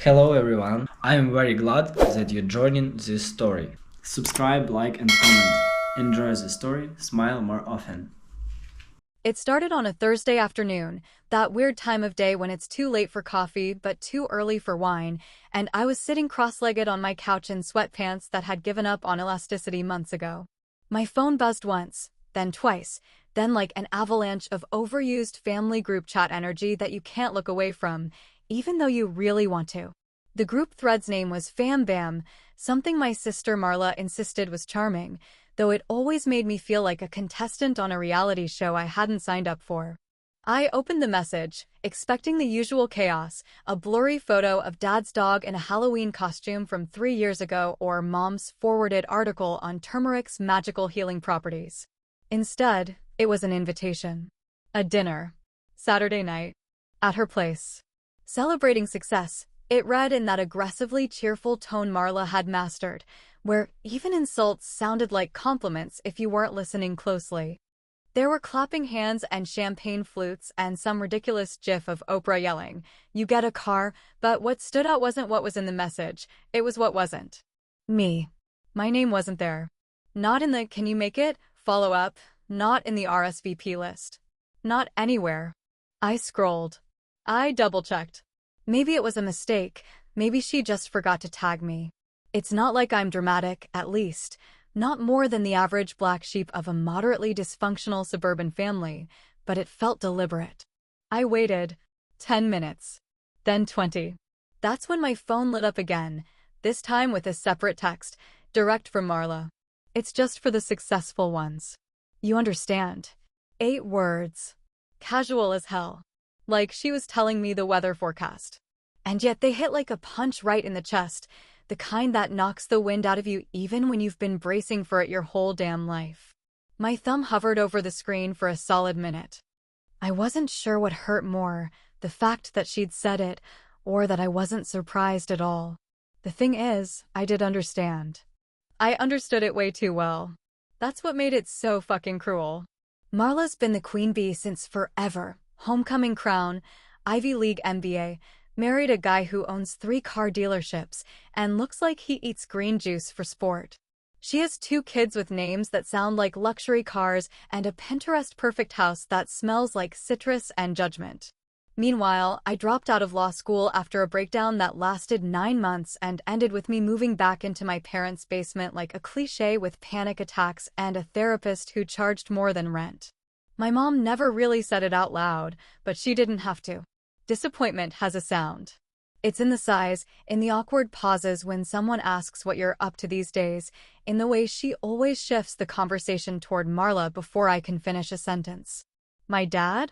Hello everyone, I am very glad that you're joining this story. Subscribe, like and comment. Enjoy the story, smile more often. It started on a Thursday afternoon, that weird time of day when it's too late for coffee but too early for wine, and I was sitting cross-legged on my couch in sweatpants that had given up on elasticity months ago. My phone buzzed once, then twice, then like an avalanche of overused family group chat energy that you can't look away from, even though you really want to. The group thread's name was Fam Bam, something my sister Marla insisted was charming, though it always made me feel like a contestant on a reality show I hadn't signed up for. I opened the message, expecting the usual chaos, a blurry photo of Dad's dog in a Halloween costume from 3 years ago or Mom's forwarded article on turmeric's magical healing properties. Instead, it was an invitation. A dinner. Saturday night. At her place. Celebrating success, it read in that aggressively cheerful tone Marla had mastered, where even insults sounded like compliments if you weren't listening closely. There were clapping hands and champagne flutes and some ridiculous gif of Oprah yelling, "You get a car," but what stood out wasn't what was in the message, it was what wasn't. Me. My name wasn't there. Not in the "can you make it" follow-up, not in the RSVP list. Not anywhere. I scrolled. I double-checked. Maybe it was a mistake, maybe she just forgot to tag me. It's not like I'm dramatic, at least. Not more than the average black sheep of a moderately dysfunctional suburban family, but it felt deliberate. I waited. 10 minutes. Then 20. That's when my phone lit up again, this time with a separate text, direct from Marla. It's just for the successful ones. You understand. 8 words. Casual as hell. Like she was telling me the weather forecast. And yet they hit like a punch right in the chest, the kind that knocks the wind out of you even when you've been bracing for it your whole damn life. My thumb hovered over the screen for a solid minute. I wasn't sure what hurt more, the fact that she'd said it, or that I wasn't surprised at all. The thing is, I did understand. I understood it way too well. That's what made it so fucking cruel. Marla's been the queen bee since forever. Homecoming crown, Ivy League MBA, married a guy who owns 3 car dealerships and looks like he eats green juice for sport. She has 2 kids with names that sound like luxury cars and a Pinterest-perfect house that smells like citrus and judgment. Meanwhile, I dropped out of law school after a breakdown that lasted 9 months and ended with me moving back into my parents' basement like a cliché with panic attacks and a therapist who charged more than rent. My mom never really said it out loud, but she didn't have to. Disappointment has a sound. It's in the sighs, in the awkward pauses when someone asks what you're up to these days, in the way she always shifts the conversation toward Marla before I can finish a sentence. My dad?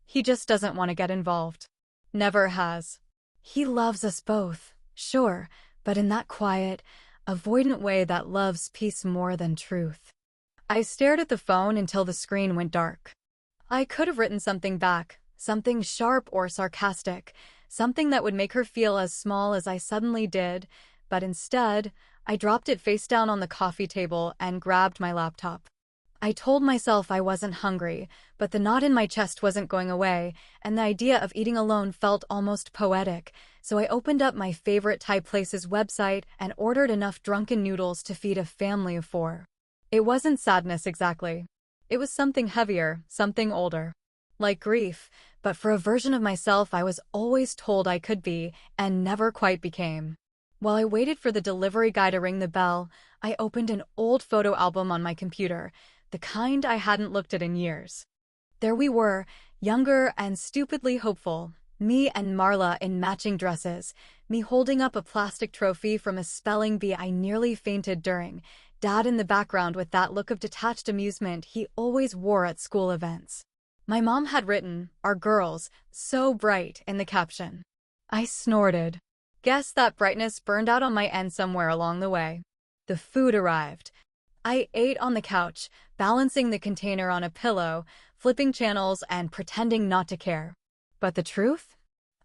He just doesn't want to get involved. Never has. He loves us both, sure, but in that quiet, avoidant way that loves peace more than truth. I stared at the phone until the screen went dark. I could have written something back, something sharp or sarcastic, something that would make her feel as small as I suddenly did, but instead, I dropped it face down on the coffee table and grabbed my laptop. I told myself I wasn't hungry, but the knot in my chest wasn't going away, and the idea of eating alone felt almost poetic, so I opened up my favorite Thai place's website and ordered enough drunken noodles to feed a family of 4. It wasn't sadness exactly. It was something heavier, something older. Like grief, but for a version of myself I was always told I could be, and never quite became. While I waited for the delivery guy to ring the bell, I opened an old photo album on my computer, the kind I hadn't looked at in years. There we were, younger and stupidly hopeful, me and Marla in matching dresses, me holding up a plastic trophy from a spelling bee I nearly fainted during, Dad in the background with that look of detached amusement he always wore at school events. My mom had written, "Our girls, so bright," in the caption. I snorted. Guess that brightness burned out on my end somewhere along the way. The food arrived. I ate on the couch, balancing the container on a pillow, flipping channels and pretending not to care. But the truth?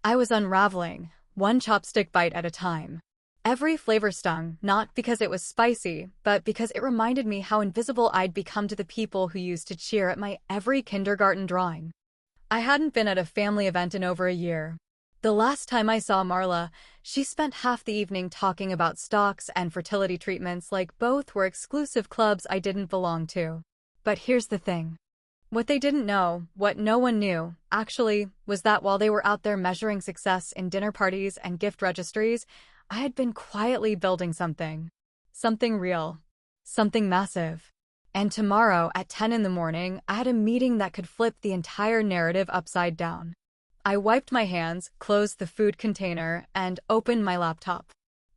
I was unraveling, one chopstick bite at a time. Every flavor stung, not because it was spicy, but because it reminded me how invisible I'd become to the people who used to cheer at my every kindergarten drawing. I hadn't been at a family event in over a year. The last time I saw Marla, she spent half the evening talking about stocks and fertility treatments like both were exclusive clubs I didn't belong to. But here's the thing. What they didn't know, what no one knew, actually, was that while they were out there measuring success in dinner parties and gift registries, I had been quietly building something. Something real. Something massive. And tomorrow at 10 in the morning, I had a meeting that could flip the entire narrative upside down. I wiped my hands, closed the food container, and opened my laptop.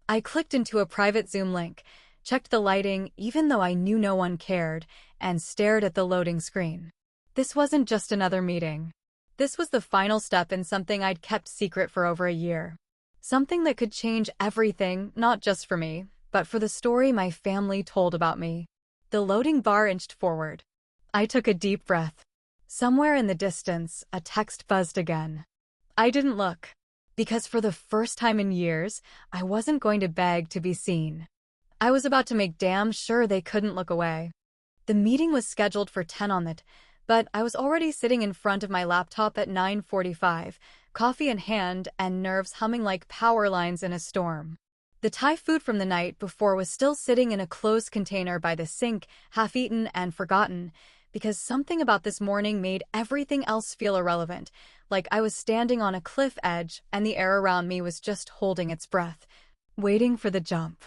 I clicked into a private Zoom link, checked the lighting even though I knew no one cared, and stared at the loading screen. This wasn't just another meeting. This was the final step in something I'd kept secret for over a year. Something that could change everything, not just for me, but for the story my family told about me. The loading bar inched forward. I took a deep breath. Somewhere in the distance, a text buzzed again. I didn't look, because for the first time in years, I wasn't going to beg to be seen. I was about to make damn sure they couldn't look away. The meeting was scheduled for 10 on it, but I was already sitting in front of my laptop at 9:45, coffee in hand and nerves humming like power lines in a storm. The Thai food from the night before was still sitting in a closed container by the sink, half-eaten and forgotten, because something about this morning made everything else feel irrelevant, like I was standing on a cliff edge and the air around me was just holding its breath, waiting for the jump.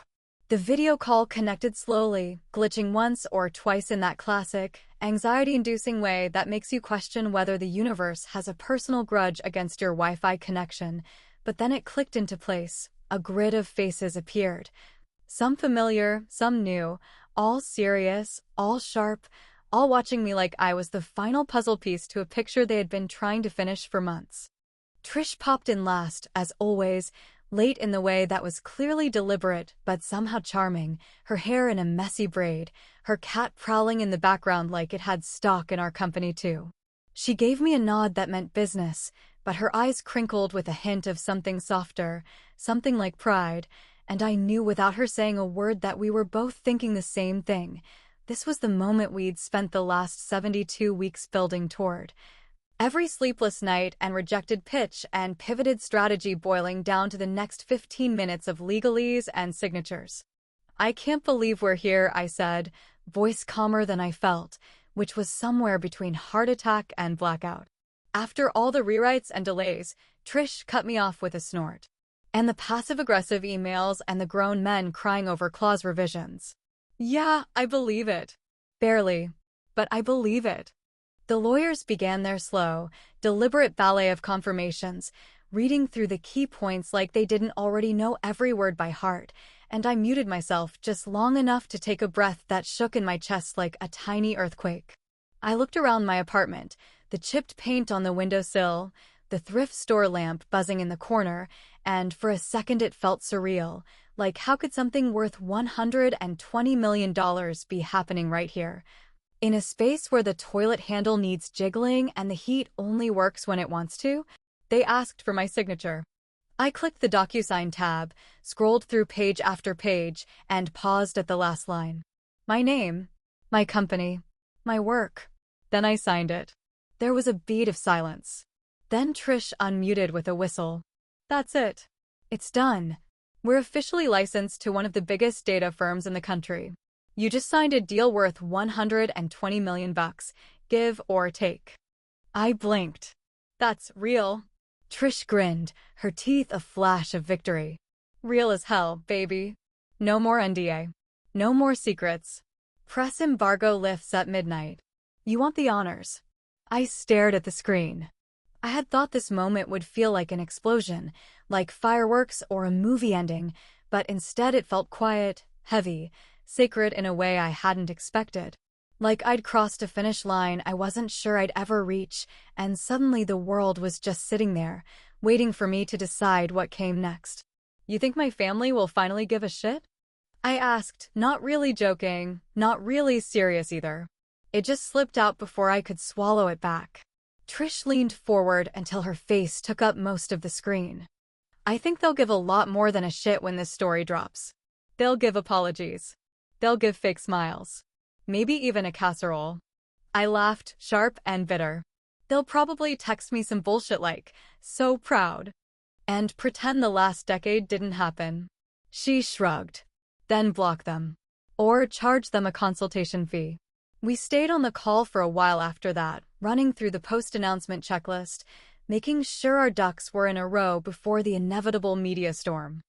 The video call connected slowly, glitching once or twice in that classic, anxiety-inducing way that makes you question whether the universe has a personal grudge against your Wi-Fi connection, but then it clicked into place. A grid of faces appeared. Some familiar, some new, all serious, all sharp, all watching me like I was the final puzzle piece to a picture they had been trying to finish for months. Trish popped in last, as always, late in the way that was clearly deliberate but somehow charming, her hair in a messy braid, her cat prowling in the background like it had stock in our company too. She gave me a nod that meant business, but her eyes crinkled with a hint of something softer, something like pride, and I knew without her saying a word that we were both thinking the same thing. This was the moment we'd spent the last 72 weeks building toward. Every sleepless night and rejected pitch and pivoted strategy boiling down to the next 15 minutes of legalese and signatures. I can't believe we're here, I said, voice calmer than I felt, which was somewhere between heart attack and blackout. After all the rewrites and delays, Trish cut me off with a snort. And the passive-aggressive emails and the grown men crying over clause revisions. Yeah, I believe it. Barely, but I believe it. The lawyers began their slow, deliberate ballet of confirmations, reading through the key points like they didn't already know every word by heart, and I muted myself just long enough to take a breath that shook in my chest like a tiny earthquake. I looked around my apartment, the chipped paint on the windowsill, the thrift store lamp buzzing in the corner, and for a second it felt surreal, like how could something worth $120 million be happening right here? In a space where the toilet handle needs jiggling and the heat only works when it wants to? They asked for my signature. I clicked the DocuSign tab, scrolled through page after page, and paused at the last line. My name, my company, my work. Then I signed it. There was a beat of silence. Then Trish unmuted with a whistle. That's it. It's done. We're officially licensed to one of the biggest data firms in the country. You just signed a deal worth $120 million, give or take. I blinked. That's real. Trish grinned, her teeth a flash of victory. Real as hell, baby. No more NDA. No more secrets. Press embargo lifts at midnight. You want the honors. I stared at the screen. I had thought this moment would feel like an explosion, like fireworks or a movie ending, but instead it felt quiet, heavy, sacred in a way I hadn't expected. Like I'd crossed a finish line I wasn't sure I'd ever reach, and suddenly the world was just sitting there, waiting for me to decide what came next. You think my family will finally give a shit? I asked, not really joking, not really serious either. It just slipped out before I could swallow it back. Trish leaned forward until her face took up most of the screen. I think they'll give a lot more than a shit when this story drops. They'll give apologies. They'll give fake smiles. Maybe even a casserole. I laughed, sharp and bitter. They'll probably text me some bullshit like, so proud. and pretend the last decade didn't happen. She shrugged. Then block them. Or charge them a consultation fee. We stayed on the call for a while after that, running through the post-announcement checklist, making sure our ducks were in a row before the inevitable media storm.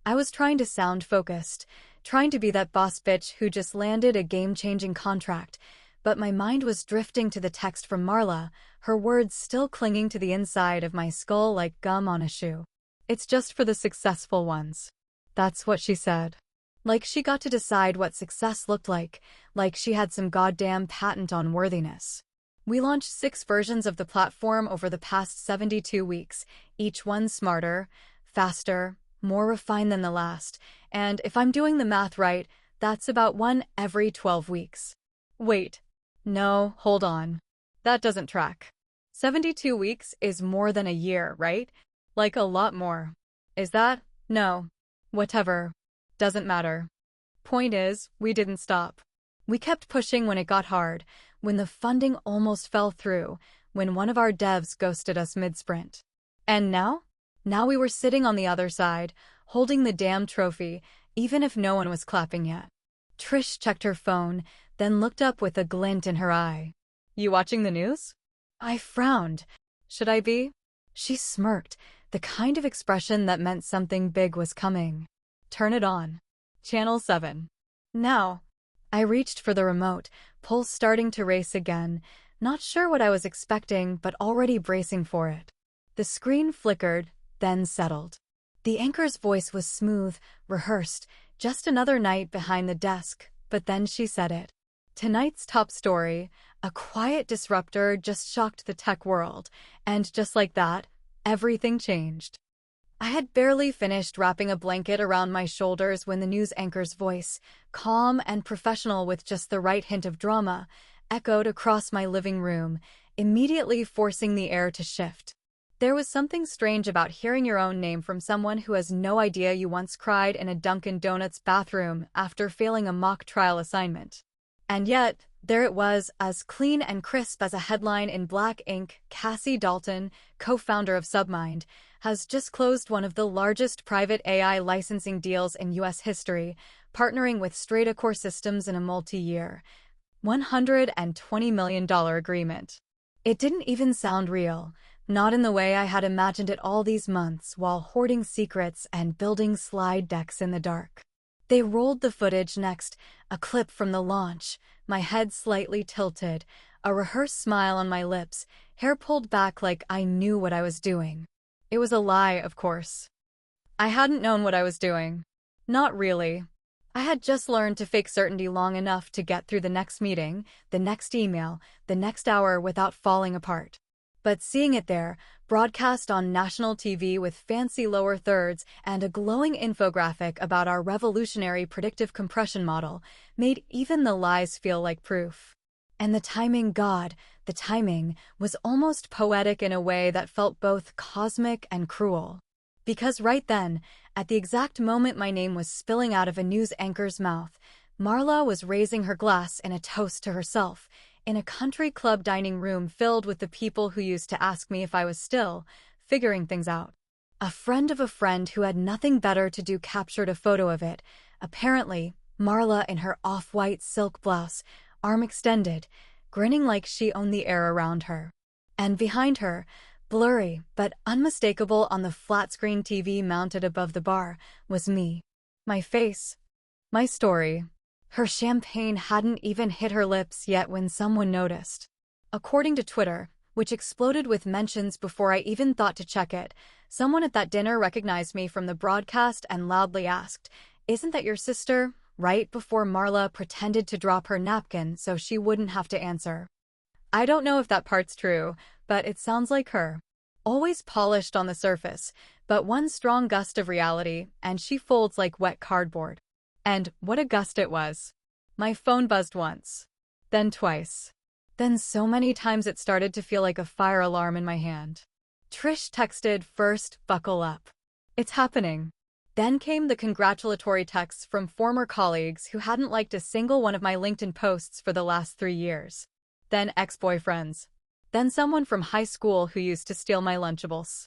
I was trying to sound focused, trying to be that boss bitch who just landed a game-changing contract, but my mind was drifting to the text from Marla, her words still clinging to the inside of my skull like gum on a shoe. "It's just for the successful ones." That's what she said. Like she got to decide what success looked like she had some goddamn patent on worthiness. We launched 6 versions of the platform over the past 72 weeks, each one smarter, faster, more refined than the last, and if I'm doing the math right, that's about one every 12 weeks. Wait. No, hold on. That doesn't track. 72 weeks is more than a year, right? Like a lot more. Is that? No. Whatever. Doesn't matter. Point is, we didn't stop. We kept pushing when it got hard, when the funding almost fell through, when one of our devs ghosted us mid-sprint. And now? Now we were sitting on the other side, holding the damn trophy, even if no one was clapping yet. Trish checked her phone, then looked up with a glint in her eye. "You watching the news?" I frowned. Should I be? She smirked, the kind of expression that meant something big was coming. "Turn it on. Channel 7. Now." I reached for the remote, pulse starting to race again, not sure what I was expecting but already bracing for it. The screen flickered, then settled. The anchor's voice was smooth, rehearsed, just another night behind the desk, but then she said it. Tonight's top story, a quiet disruptor just shocked the tech world, and just like that, everything changed. I had barely finished wrapping a blanket around my shoulders when the news anchor's voice, calm and professional with just the right hint of drama, echoed across my living room, immediately forcing the air to shift. There was something strange about hearing your own name from someone who has no idea you once cried in a Dunkin' Donuts bathroom after failing a mock trial assignment. And yet, there it was, as clean and crisp as a headline in black ink. Cassie Dalton, co-founder of Submind, has just closed one of the largest private AI licensing deals in U.S. history, partnering with Strata Core Systems in a multi-year, $120 million agreement. It didn't even sound real, not in the way I had imagined it all these months while hoarding secrets and building slide decks in the dark. They rolled the footage next, a clip from the launch, my head slightly tilted, a rehearsed smile on my lips, hair pulled back like I knew what I was doing. It was a lie, of course. I hadn't known what I was doing. Not really. I had just learned to fake certainty long enough to get through the next meeting, the next email, the next hour without falling apart. But seeing it there, broadcast on national TV with fancy lower thirds and a glowing infographic about our revolutionary predictive compression model, made even the lies feel like proof. And the timing, God, the timing, was almost poetic in a way that felt both cosmic and cruel. Because right then, at the exact moment my name was spilling out of a news anchor's mouth, Marla was raising her glass in a toast to herself, in a country club dining room filled with the people who used to ask me if I was still figuring things out. A friend of a friend who had nothing better to do captured a photo of it, apparently Marla in her off-white silk blouse, arm extended, grinning like she owned the air around her. And behind her, blurry but unmistakable on the flat-screen TV mounted above the bar, was me. My face. My story. Her champagne hadn't even hit her lips yet when someone noticed. According to Twitter, which exploded with mentions before I even thought to check it, someone at that dinner recognized me from the broadcast and loudly asked, "Isn't that your sister?" right before Marla pretended to drop her napkin so she wouldn't have to answer. I don't know if that part's true, but it sounds like her. Always polished on the surface, but one strong gust of reality, and she folds like wet cardboard. And what a gust it was. My phone buzzed once. Then twice. Then so many times it started to feel like a fire alarm in my hand. Trish texted first, "Buckle up. It's happening." Then came the congratulatory texts from former colleagues who hadn't liked a single one of my LinkedIn posts for the last 3 years. Then ex-boyfriends. Then someone from high school who used to steal my Lunchables.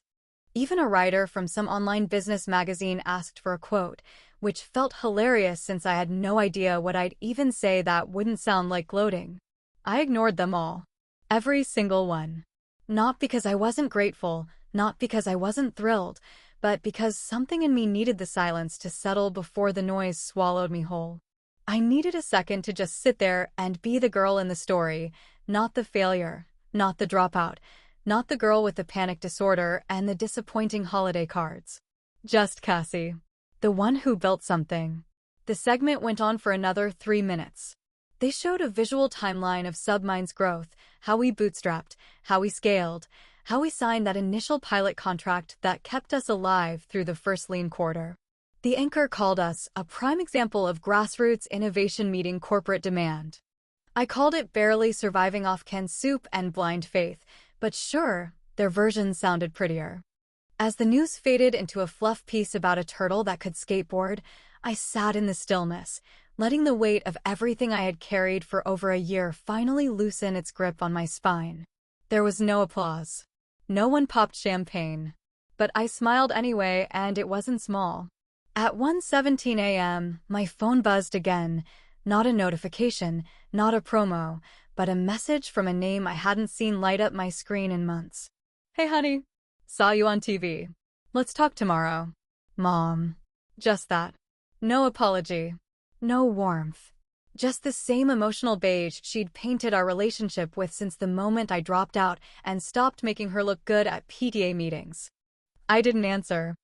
Even a writer from some online business magazine asked for a quote, which felt hilarious since I had no idea what I'd even say that wouldn't sound like gloating. I ignored them all. Every single one. Not because I wasn't grateful, not because I wasn't thrilled, but because something in me needed the silence to settle before the noise swallowed me whole. I needed a second to just sit there and be the girl in the story, not the failure, not the dropout, not the girl with the panic disorder and the disappointing holiday cards. Just Cassie. The one who built something. The segment went on for another 3 minutes. They showed a visual timeline of Submine's growth, how we bootstrapped, how we scaled, how we signed that initial pilot contract that kept us alive through the first lean quarter. The anchor called us a prime example of grassroots innovation meeting corporate demand. I called it barely surviving off canned soup and blind faith, but sure, their version sounded prettier. As the news faded into a fluff piece about a turtle that could skateboard, I sat in the stillness, letting the weight of everything I had carried for over a year finally loosen its grip on my spine. There was no applause. No one popped champagne. But I smiled anyway, and it wasn't small. At 1:17 a.m., my phone buzzed again. Not a notification, not a promo, but a message from a name I hadn't seen light up my screen in months. "Hey honey, saw you on TV. Let's talk tomorrow." Mom. Just that. No apology. No warmth. Just the same emotional beige she'd painted our relationship with since the moment I dropped out and stopped making her look good at PTA meetings. I didn't answer.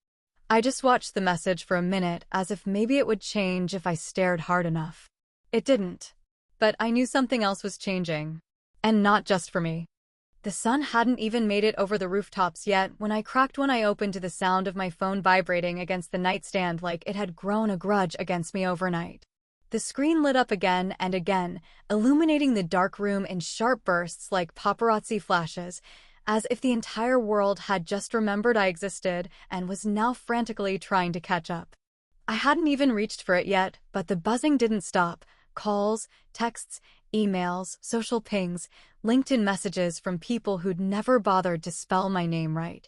I just watched the message for a minute as if maybe it would change if I stared hard enough. It didn't. But I knew something else was changing. And not just for me. The sun hadn't even made it over the rooftops yet when I cracked one eye open to the sound of my phone vibrating against the nightstand like it had grown a grudge against me overnight. The screen lit up again and again, illuminating the dark room in sharp bursts like paparazzi flashes, as if the entire world had just remembered I existed and was now frantically trying to catch up. I hadn't even reached for it yet, but the buzzing didn't stop. Calls, texts, emails, social pings, LinkedIn messages from people who'd never bothered to spell my name right,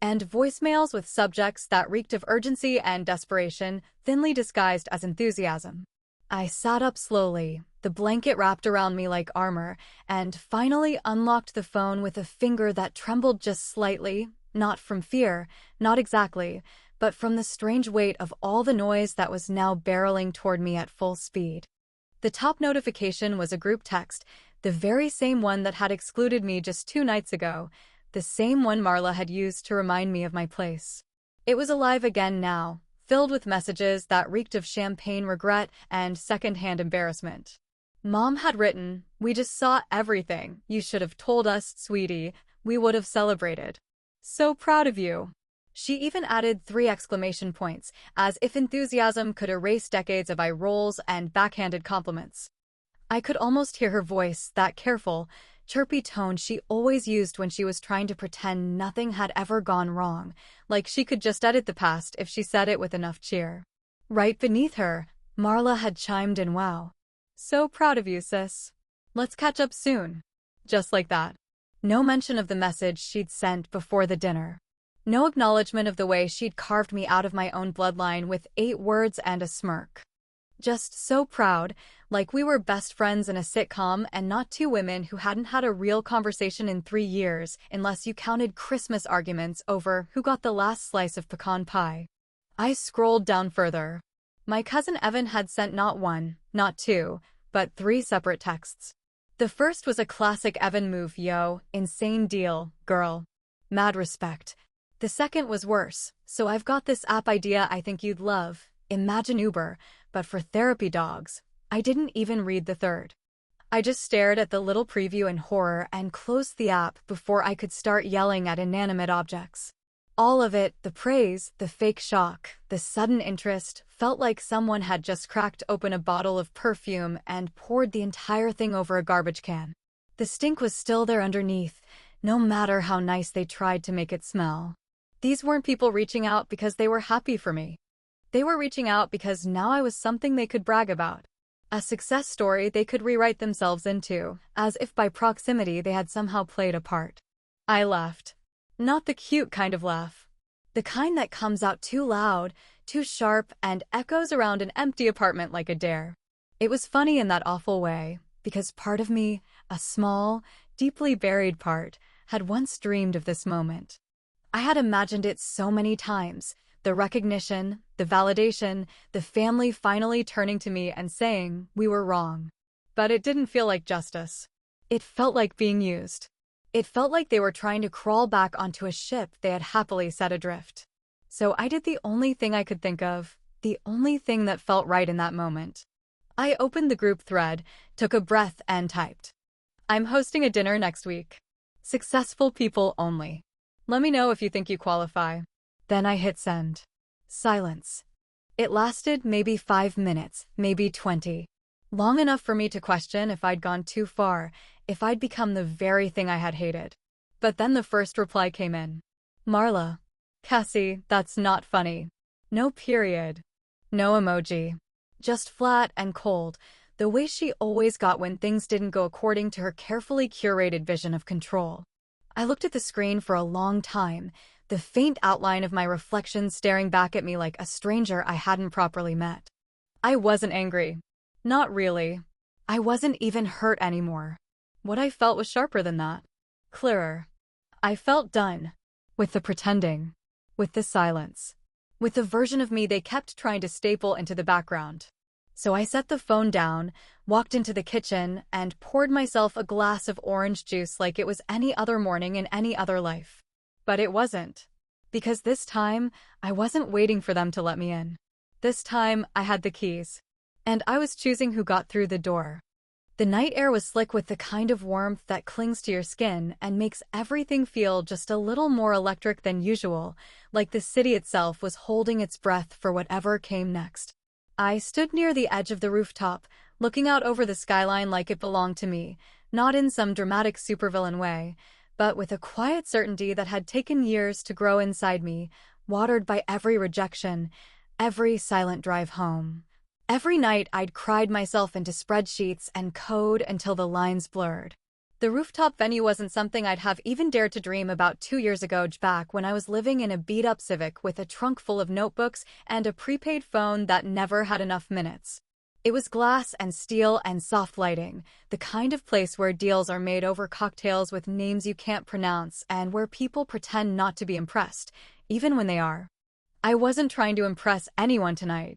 and voicemails with subjects that reeked of urgency and desperation, thinly disguised as enthusiasm. I sat up slowly, the blanket wrapped around me like armor, and finally unlocked the phone with a finger that trembled just slightly, not from fear, not exactly, but from the strange weight of all the noise that was now barreling toward me at full speed. The top notification was a group text, the very same one that had excluded me just 2 nights ago, the same one Marla had used to remind me of my place. It was alive again now, filled with messages that reeked of champagne regret and secondhand embarrassment. Mom had written, "We just saw everything. You should have told us, sweetie. We would have celebrated. So proud of you." She even added 3 exclamation points, as if enthusiasm could erase decades of eye rolls and backhanded compliments. I could almost hear her voice, that careful, chirpy tone she always used when she was trying to pretend nothing had ever gone wrong, like she could just edit the past if she said it with enough cheer. Right beneath her, Marla had chimed in, "Wow. So proud of you, sis. Let's catch up soon." Just like that. No mention of the message she'd sent before the dinner. No acknowledgement of the way she'd carved me out of my own bloodline with 8 words and a smirk. Just so proud, like we were best friends in a sitcom and not 2 women who hadn't had a real conversation in 3 years, unless you counted Christmas arguments over who got the last slice of pecan pie. I scrolled down further. My cousin Evan had sent not 1, not 2, but 3 separate texts. The first was a classic Evan move, "Yo, insane deal, girl. Mad respect." The second was worse, "So I've got this app idea I think you'd love. Imagine Uber, but for therapy dogs." I didn't even read the third. I just stared at the little preview in horror and closed the app before I could start yelling at inanimate objects. All of it, the praise, the fake shock, the sudden interest, felt like someone had just cracked open a bottle of perfume and poured the entire thing over a garbage can. The stink was still there underneath, no matter how nice they tried to make it smell. These weren't people reaching out because they were happy for me. They were reaching out because now I was something they could brag about. A success story they could rewrite themselves into, as if by proximity they had somehow played a part. I laughed. Not the cute kind of laugh, The kind that comes out too loud, too sharp, and echoes around an empty apartment like a dare. It was funny in that awful way, because part of me, a small, deeply buried part, had once dreamed of this moment. I had imagined it so many times, the recognition, the validation, the family finally turning to me and saying we were wrong. But it didn't feel like justice. It felt like being used. It felt like they were trying to crawl back onto a ship they had happily set adrift. So I did the only thing I could think of, the only thing that felt right in that moment. I opened the group thread, took a breath, and typed, "I'm hosting a dinner next week. Successful people only. Let me know if you think you qualify." Then I hit send. Silence. It lasted maybe 5 minutes, maybe 20. Long enough for me to question if I'd gone too far, if I'd become the very thing I had hated. But then the first reply came in. "Marla. Cassie, that's not funny. No period. No emoji. Just flat and cold, the way she always got when things didn't go according to her carefully curated vision of control." I looked at the screen for a long time, the faint outline of my reflection staring back at me like a stranger I hadn't properly met. I wasn't angry. Not really. I wasn't even hurt anymore. What I felt was sharper than that. Clearer. I felt done. With the pretending. With the silence. With the version of me they kept trying to staple into the background. So I set the phone down, walked into the kitchen, and poured myself a glass of orange juice like it was any other morning in any other life. But it wasn't. Because this time, I wasn't waiting for them to let me in. This time, I had the keys. And I was choosing who got through the door. The night air was slick with the kind of warmth that clings to your skin and makes everything feel just a little more electric than usual, like the city itself was holding its breath for whatever came next. I stood near the edge of the rooftop, looking out over the skyline like it belonged to me, not in some dramatic supervillain way, but with a quiet certainty that had taken years to grow inside me, watered by every rejection, every silent drive home. Every night I'd cried myself into spreadsheets and code until the lines blurred. The rooftop venue wasn't something I'd have even dared to dream about 2 years ago, back when I was living in a beat-up Civic with a trunk full of notebooks and a prepaid phone that never had enough minutes. It was glass and steel and soft lighting, the kind of place where deals are made over cocktails with names you can't pronounce and where people pretend not to be impressed, even when they are. I wasn't trying to impress anyone tonight.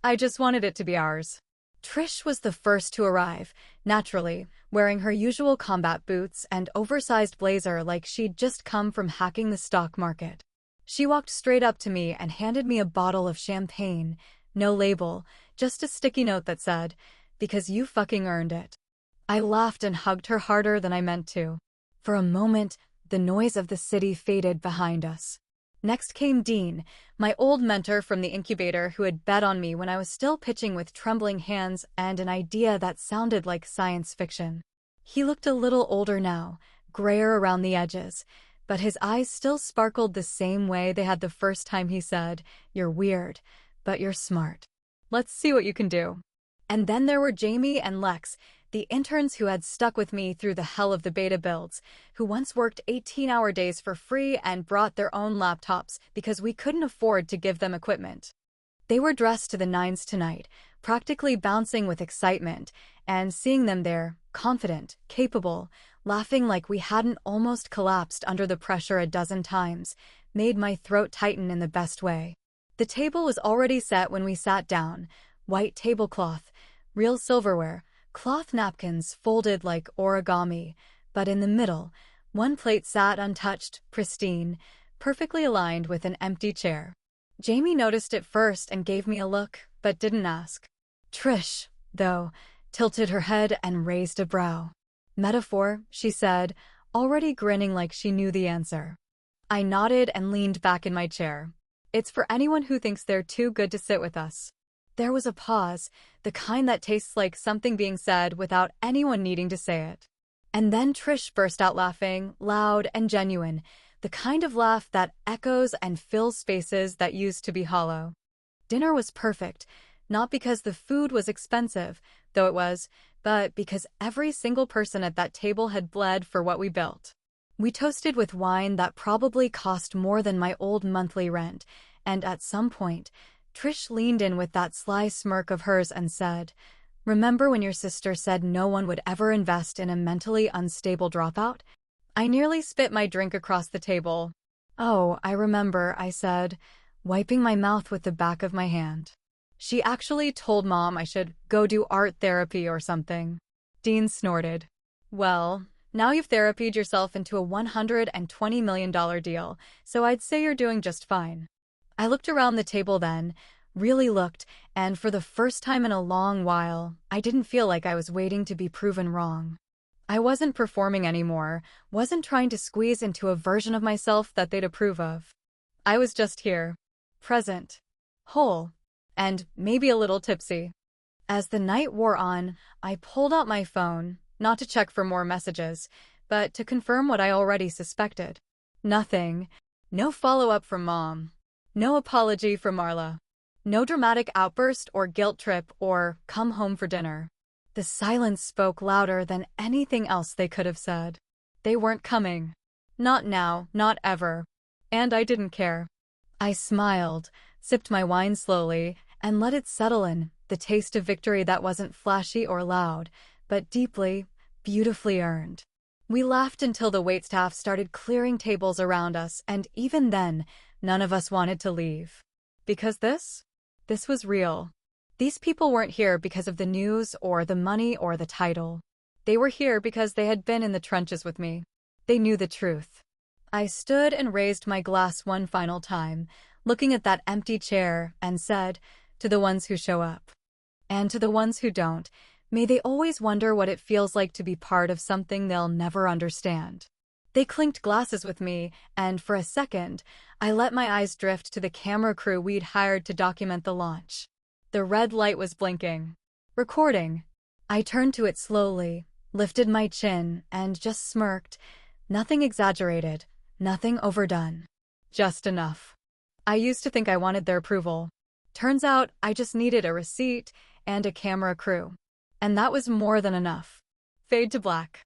I just wanted it to be ours. Trish was the first to arrive, naturally, wearing her usual combat boots and oversized blazer like she'd just come from hacking the stock market. She walked straight up to me and handed me a bottle of champagne, no label, just a sticky note that said, "Because you fucking earned it." I laughed and hugged her harder than I meant to. For a moment, the noise of the city faded behind us. Next came Dean, my old mentor from the incubator who had bet on me when I was still pitching with trembling hands and an idea that sounded like science fiction. He looked a little older now, grayer around the edges, but his eyes still sparkled the same way they had the first time he said, "You're weird, but you're smart. Let's see what you can do." And then there were Jamie and Lex, the interns who had stuck with me through the hell of the beta builds, who once worked 18-hour days for free and brought their own laptops because we couldn't afford to give them equipment. They were dressed to the nines tonight, practically bouncing with excitement, and seeing them there, confident, capable, laughing like we hadn't almost collapsed under the pressure a dozen times, made my throat tighten in the best way. The table was already set when we sat down, white tablecloth, real silverware, cloth napkins folded like origami, but in the middle, one plate sat untouched, pristine, perfectly aligned with an empty chair. Jamie noticed it first and gave me a look, but didn't ask. Trish, though, tilted her head and raised a brow. "Metaphor," she said, already grinning like she knew the answer. I nodded and leaned back in my chair. "It's for anyone who thinks they're too good to sit with us." There was a pause, the kind that tastes like something being said without anyone needing to say it. And then Trish burst out laughing, loud and genuine, the kind of laugh that echoes and fills spaces that used to be hollow. Dinner was perfect, not because the food was expensive, though it was, but because every single person at that table had bled for what we built. We toasted with wine that probably cost more than my old monthly rent, and at some point, Trish leaned in with that sly smirk of hers and said, "Remember when your sister said no one would ever invest in a mentally unstable dropout?" I nearly spit my drink across the table. "Oh, I remember," I said, wiping my mouth with the back of my hand. "She actually told Mom I should go do art therapy or something." Dean snorted. "Well, now you've therapied yourself into a $120 million deal, so I'd say you're doing just fine." I looked around the table then, really looked, and for the first time in a long while, I didn't feel like I was waiting to be proven wrong. I wasn't performing anymore, wasn't trying to squeeze into a version of myself that they'd approve of. I was just here, present, whole, and maybe a little tipsy. As the night wore on, I pulled out my phone, not to check for more messages, but to confirm what I already suspected. Nothing. No follow-up from Mom. No apology from Marla. No dramatic outburst or guilt trip or come home for dinner. The silence spoke louder than anything else they could have said. They weren't coming. Not now, not ever. And I didn't care. I smiled, sipped my wine slowly, and let it settle in, the taste of victory that wasn't flashy or loud, but deeply, beautifully earned. We laughed until the waitstaff started clearing tables around us, and even then, none of us wanted to leave. Because this was real. These people weren't here because of the news or the money or the title. They were here because they had been in the trenches with me. They knew the truth. I stood and raised my glass one final time, looking at that empty chair, and said, "To the ones who show up. And to the ones who don't, may they always wonder what it feels like to be part of something they'll never understand." They clinked glasses with me, and for a second, I let my eyes drift to the camera crew we'd hired to document the launch. The red light was blinking. Recording. I turned to it slowly, lifted my chin, and just smirked. Nothing exaggerated, nothing overdone. Just enough. I used to think I wanted their approval. Turns out I just needed a receipt and a camera crew. And that was more than enough. Fade to black.